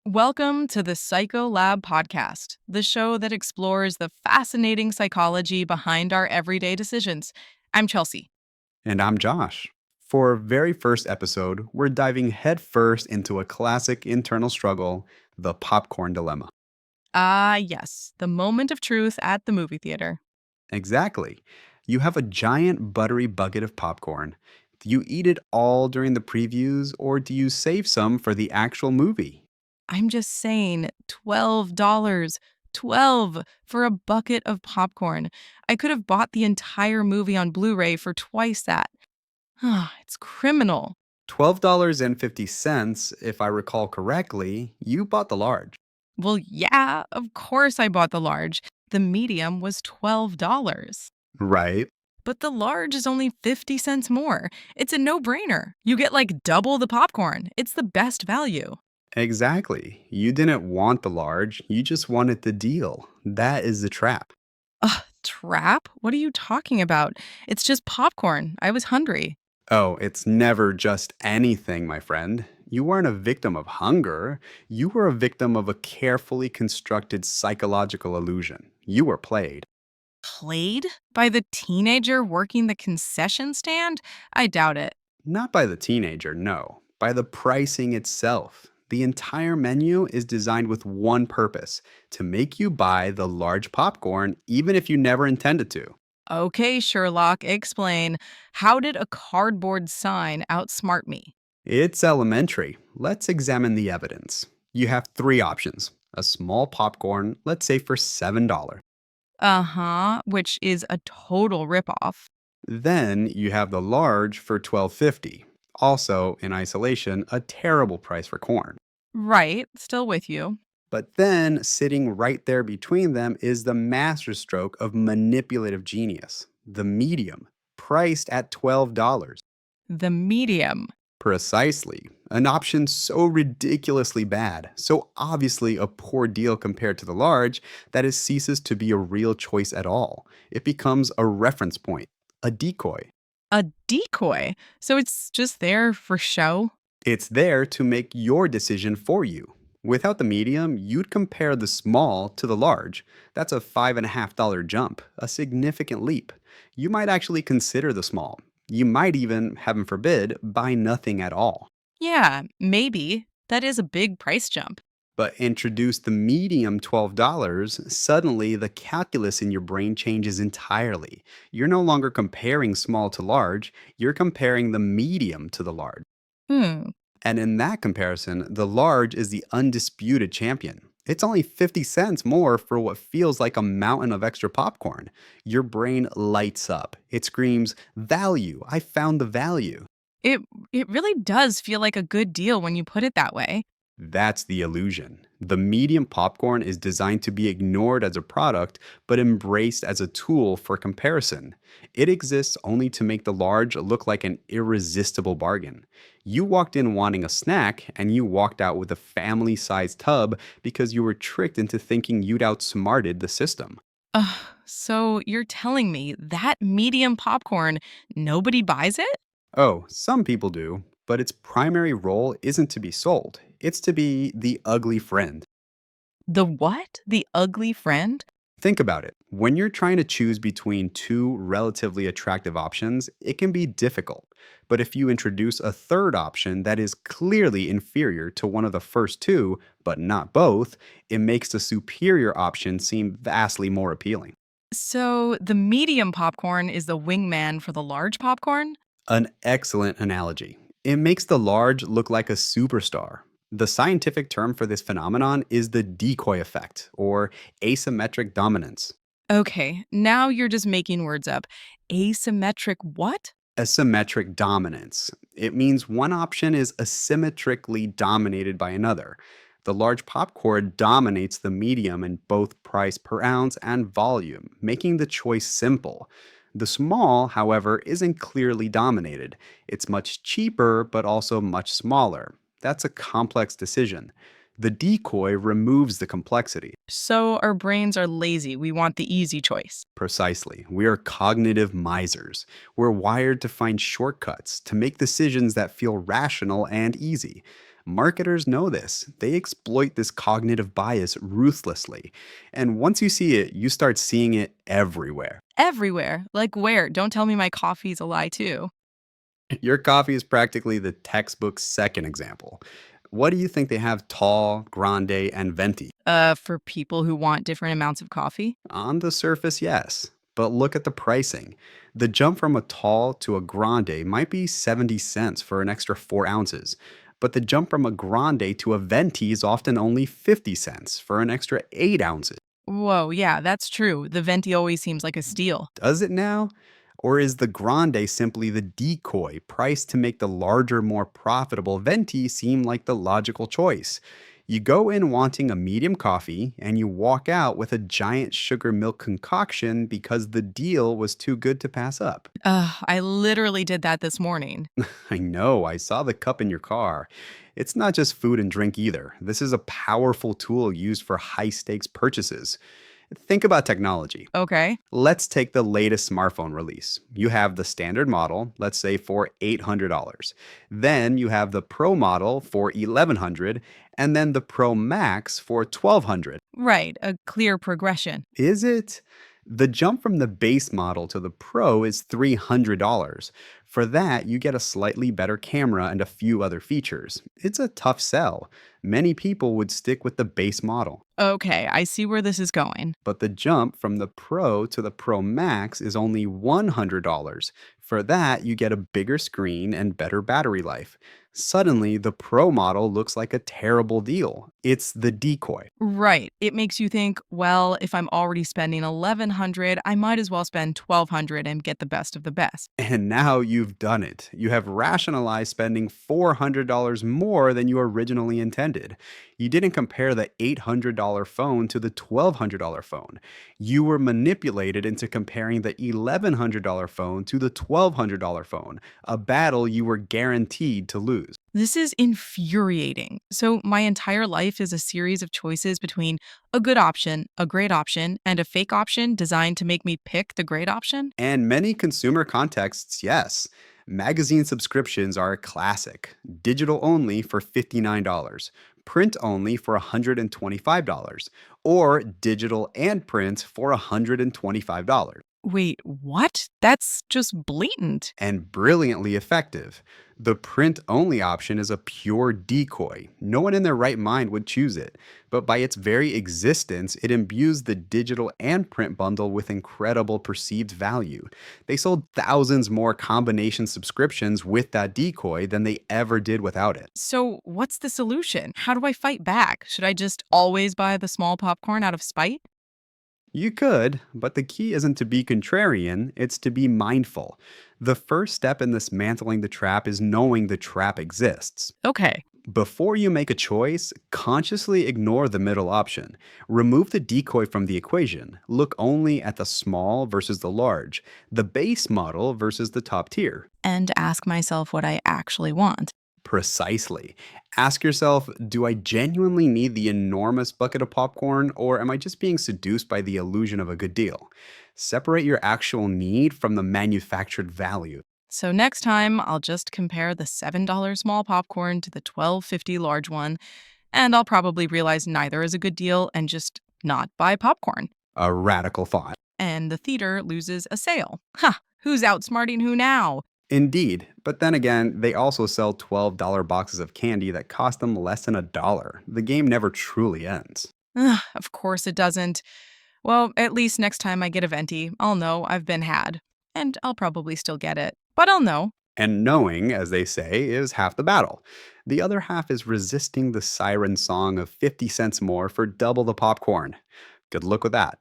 Welcome to the Psycholab Podcast, the show that explores the fascinating psychology behind our everyday decisions. I'm Chelsea. And I'm Josh. For our very first episode, we're diving headfirst into a classic internal struggle, the popcorn dilemma. Ah, yes, the moment of truth at the movie theater. Exactly. You have a giant buttery bucket of popcorn. Do you eat it all during the previews, or do you save some for the actual movie? I'm just saying, $12. 12 for a bucket of popcorn. I could have bought the entire movie on Blu-ray for twice that. It's criminal. $12.50, if I recall correctly, you bought the large. Well, yeah, of course I bought the large. The medium was $12. Right. But the large is only 50 cents more. It's a no brainer. You get like double the popcorn. It's the best value. Exactly. You didn't want the large, you just wanted the deal. That is the trap. Ugh, trap? What are you talking about? It's just popcorn. I was hungry. Oh, it's never just anything, my friend. You weren't a victim of hunger. You were a victim of a carefully constructed psychological illusion. You were played. Played? By the teenager working the concession stand? I doubt it. Not by the teenager, no. By the pricing itself. The entire menu is designed with one purpose to make you buy the large popcorn, even if you never intended to. Okay, Sherlock, explain. How did a cardboard sign outsmart me? It's elementary. Let's examine the evidence. You have three options: a small popcorn, let's say for $7. Uh huh, which is a total ripoff. Then you have the large for $12.50. Also, in isolation, a terrible price for corn. Right, still with you. But then, sitting right there between them is the masterstroke of manipulative genius, the medium, priced at $12. The medium. Precisely. An option so ridiculously bad, so obviously a poor deal compared to the large, that it ceases to be a real choice at all. It becomes a reference point, a decoy. A decoy. So it's just there for show? It's there to make your decision for you. Without the medium, you'd compare the small to the large. That's a $5.50 jump, a significant leap. You might actually consider the small. You might even, heaven forbid, buy nothing at all. Yeah, maybe. That is a big price jump. But introduce the medium $12, suddenly the calculus in your brain changes entirely. You're no longer comparing small to large, you're comparing the medium to the large. Hmm. And in that comparison, the large is the undisputed champion. It's only 50 cents more for what feels like a mountain of extra popcorn. Your brain lights up. It screams, "Value! I found the value." It it really does feel like a good deal when you put it that way. That's the illusion. The medium popcorn is designed to be ignored as a product, but embraced as a tool for comparison. It exists only to make the large look like an irresistible bargain. You walked in wanting a snack, and you walked out with a family sized tub because you were tricked into thinking you'd outsmarted the system. Ugh, so you're telling me that medium popcorn, nobody buys it? Oh, some people do, but its primary role isn't to be sold, it's to be the ugly friend. The what? The ugly friend? Think about it. When you're trying to choose between two relatively attractive options, it can be difficult. But if you introduce a third option that is clearly inferior to one of the first two, but not both, it makes the superior option seem vastly more appealing. So the medium popcorn is the wingman for the large popcorn? An excellent analogy. It makes the large look like a superstar. The scientific term for this phenomenon is the decoy effect, or asymmetric dominance. Okay, now you're just making words up. Asymmetric what? Asymmetric dominance. It means one option is asymmetrically dominated by another. The large popcorn dominates the medium in both price per ounce and volume, making the choice simple. The small, however, isn't clearly dominated. It's much cheaper, but also much smaller. That's a complex decision. The decoy removes the complexity. So our brains are lazy. We want the easy choice. Precisely. We are cognitive misers. We're wired to find shortcuts, to make decisions that feel rational and easy. Marketers know this. They exploit this cognitive bias ruthlessly. And once you see it, you start seeing it everywhere. Everywhere. Like where? Don't tell me my coffee's a lie, too. Your coffee is practically the textbook second example. What do you think they have tall, grande, and venti? For people who want different amounts of coffee? On the surface, yes. But look at the pricing. The jump from a tall to a grande might be 70 cents for an extra 4 ounces. But the jump from a grande to a venti is often only 50 cents for an extra 8 ounces. Whoa, yeah, that's true. The venti always seems like a steal. Does it now? Or is the grande simply the decoy priced to make the larger, more profitable venti seem like the logical choice? You go in wanting a medium coffee and you walk out with a giant sugar milk concoction because the deal was too good to pass up. I literally did that this morning. I know, I saw the cup in your car. It's not just food and drink either. This is a powerful tool used for high stakes purchases. Think about technology. Okay. Let's take the latest smartphone release. You have the standard model, let's say for $800. Then you have the Pro model for $1,100 and then the Pro Max for $1,200. Right, a clear progression. Is it? The jump from the base model to the Pro is $300. For that, you get a slightly better camera and a few other features. It's a tough sell. Many people would stick with the base model. Okay, I see where this is going. But the jump from the Pro to the Pro Max is only $100. For that, you get a bigger screen and better battery life. Suddenly, the Pro model looks like a terrible deal. It's the decoy. Right. It makes you think, well, if I'm already spending 1100, I might as well spend 1200 and get the best of the best. And now you've done it. You have rationalized spending $400 more than you originally intended. You didn't compare the $800 phone to the $1,200 phone. You were manipulated into comparing the $1,100 phone to the $1,200 phone, a battle you were guaranteed to lose. This is infuriating. So, my entire life is a series of choices between a good option, a great option, and a fake option designed to make me pick the great option. And many consumer contexts, yes. Magazine subscriptions are a classic. Digital only for $59, print only for $125, or digital and print for $125. Wait, what? That's just blatant. And brilliantly effective. The print only option is a pure decoy. No one in their right mind would choose it, but by its very existence, it imbues the digital and print bundle with incredible perceived value. They sold thousands more combination subscriptions with that decoy than they ever did without it. So, what's the solution? How do I fight back? Should I just always buy the small popcorn out of spite? You could, but the key isn't to be contrarian, it's to be mindful. The first step in dismantling the trap is knowing the trap exists. Okay. Before you make a choice, consciously ignore the middle option. Remove the decoy from the equation. Look only at the small versus the large, the base model versus the top tier. And ask myself what I actually want. Precisely. Ask yourself, do I genuinely need the enormous bucket of popcorn, or am I just being seduced by the illusion of a good deal? Separate your actual need from the manufactured value. So next time, I'll just compare the $7 small popcorn to the $12.50 large one, and I'll probably realize neither is a good deal and just not buy popcorn. A radical thought. And the theater loses a sale. Ha! Who's outsmarting who now? Indeed, but then again, they also sell $12 boxes of candy that cost them less than a dollar. The game never truly ends. Ugh, of course it doesn't. Well, at least next time I get a venti, I'll know I've been had. And I'll probably still get it. But I'll know. And knowing, as they say, is half the battle. The other half is resisting the siren song of 50 cents more for double the popcorn. Good luck with that.